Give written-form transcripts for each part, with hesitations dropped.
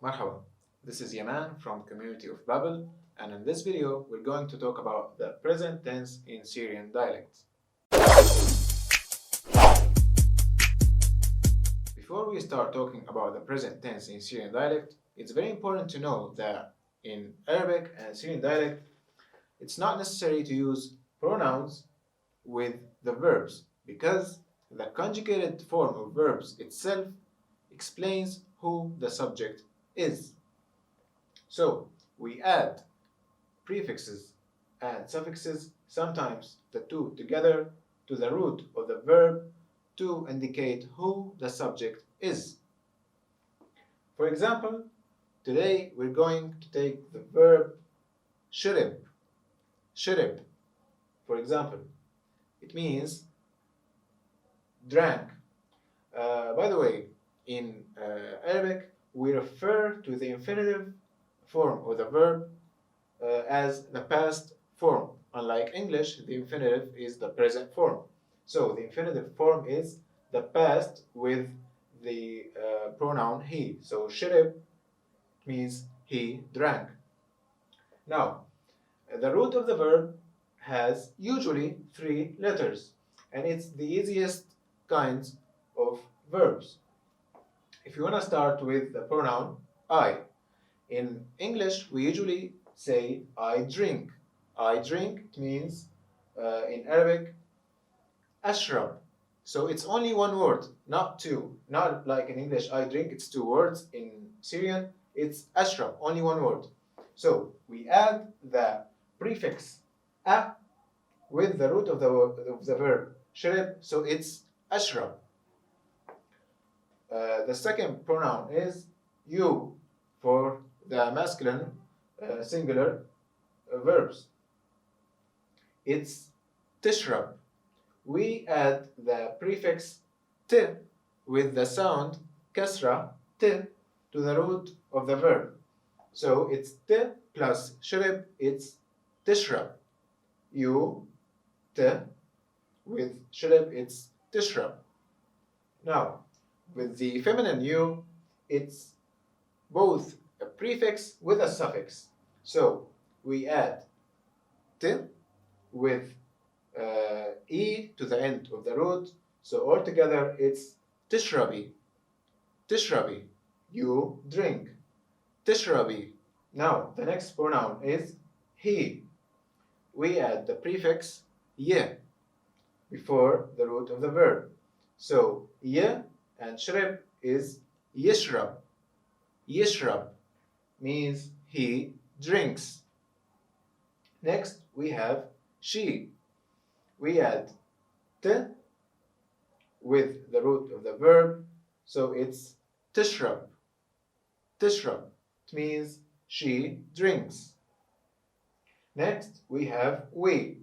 Marhaba, this is Yaman from the community of Babel, and in this video we're going to talk about the present tense in Syrian dialects. Before we start talking about the present tense in Syrian dialect, it's very important to know that in Arabic and Syrian dialect, it's not necessary to use pronouns with the verbs because the conjugated form of verbs itself explains who the subject is. So we add prefixes and suffixes, sometimes the two together, to the root of the verb to indicate who the subject is. For example, today we're going to take the verb shurib. Shurib, for example, it means drank. By the way, in Arabic, we refer to the infinitive form of the verb as the past form. Unlike English, the infinitive is the present form. So the infinitive form is the past with the pronoun he. So shirib means he drank. Now, the root of the verb has usually 3 letters, and it's the easiest kinds of verbs. If you want to start with the pronoun I, in English we usually say I drink. I drink means in Arabic ashrab. So it's only one word, not two. Not like in English I drink, it's 2 words. In Syrian it's ashrab, only one word. So we add the prefix a with the root of the verb shrib, so it's ashrab. The second pronoun is you for the masculine singular verbs. It's tishrab. We add the prefix t with the sound kasra t to the root of the verb. So it's t plus shrib, it's tishrab. You, t, with shrib, it's tishrab. Now, with the feminine you, it's both a prefix with a suffix. So we add t with e to the end of the root. So altogether it's tishrabi. Tishrabi, you drink. Tishrabi. Now the next pronoun is he. We add the prefix ye before the root of the verb. So ye and shrib is yishrab. Yishrab means he drinks. Next we have she. We add t with the root of the verb, so it's tishrab. Tishrab, it means she drinks. Next we have we.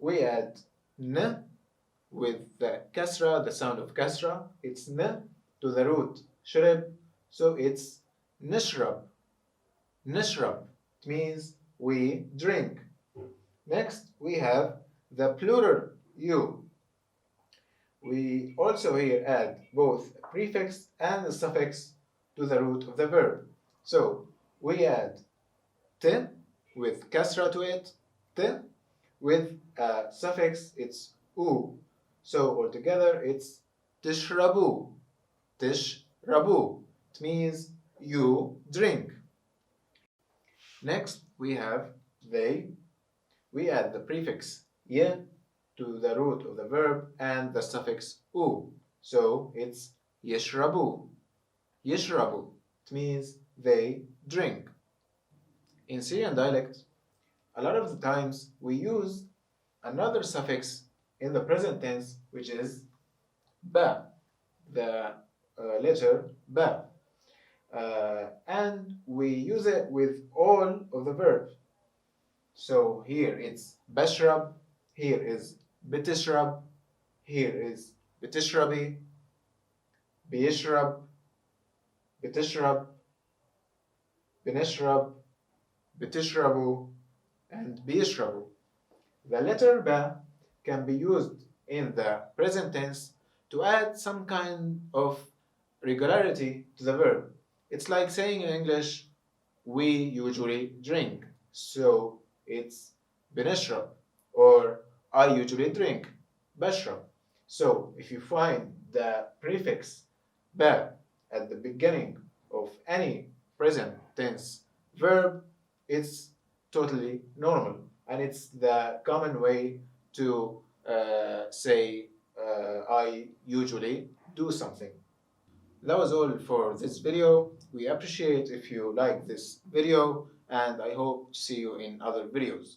We add n with the kasra, the sound of kasra, it's n to the root shrib, so it's nishrab. Nishrab, it means we drink. Next we have the plural you. We also here add both a prefix and a suffix to the root of the verb. So we add t with kasra to it, t with a suffix, it's u. So altogether it's tishrabu. Tishrabu. It means you drink. Next we have they. We add the prefix ye to the root of the verb and the suffix u. So it's yishrabu. Yishrabu. It means they drink. In Syrian dialect, a lot of the times we use another suffix in the present tense, which is ba, the letter ba. And we use it with all of the verbs. So here it's bashrab, here is bitishrab, here is bitishrabi, biyishrab, bitishrab, binishrab, bitishrabu, and biyishrabu. The letter ba can be used in the present tense to add some kind of regularity to the verb. It's like saying in English, we usually drink. So it's بنشرب, or I usually drink. بشرب. So if you find the prefix ba at the beginning of any present tense verb, it's totally normal, and it's the common way to say I usually do something. That was all for this video. We appreciate if you like this video, and I hope to see you in other videos.